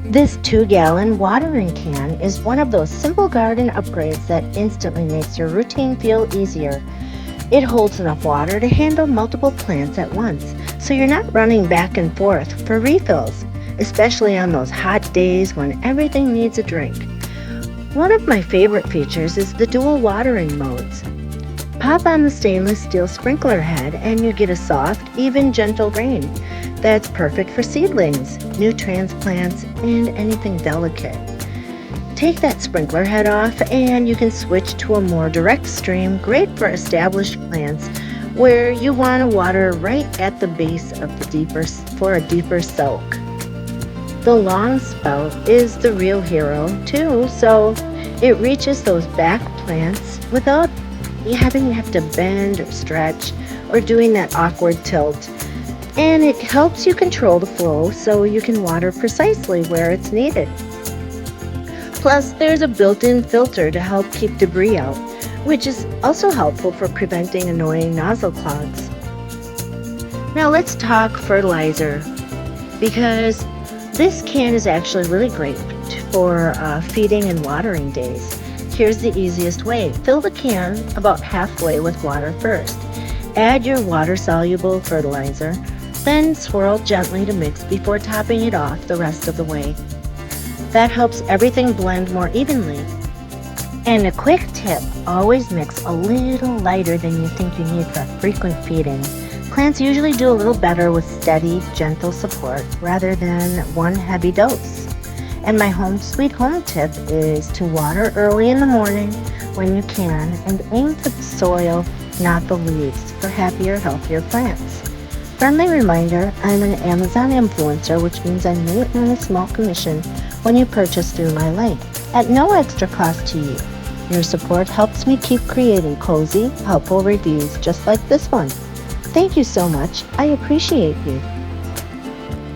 This 2-gallon watering can is one of those simple garden upgrades that instantly makes your routine feel easier. It holds enough water to handle multiple plants at once, so you're not running back and forth for refills, especially on those hot days when everything needs a drink. One of my favorite features is the dual watering modes. Pop on the stainless steel sprinkler head and you get a soft, even gentle rain that's perfect for seedlings, new transplants, and anything delicate. Take that sprinkler head off and you can switch to a more direct stream, great for established plants where you want to water right at the base of the for a deeper soak. The long spout is the real hero too, so it reaches those back plants without you have to bend or stretch or doing that awkward tilt. And it helps you control the flow so you can water precisely where it's needed. Plus, there's a built-in filter to help keep debris out, which is also helpful for preventing annoying nozzle clogs. Now let's talk fertilizer, because this can is actually really great for feeding and watering days. Here's the easiest way. Fill the can about halfway with water first. Add your water-soluble fertilizer, then swirl gently to mix before topping it off the rest of the way. That helps everything blend more evenly. And a quick tip, always mix a little lighter than you think you need for frequent feeding. Plants usually do a little better with steady, gentle support rather than one heavy dose. And my home sweet home tip is to water early in the morning when you can and aim for the soil, not the leaves, for happier, healthier plants. Friendly reminder, I'm an Amazon influencer, which means I may earn a small commission when you purchase through my link, at no extra cost to you. Your support helps me keep creating cozy, helpful reviews just like this one. Thank you so much. I appreciate you.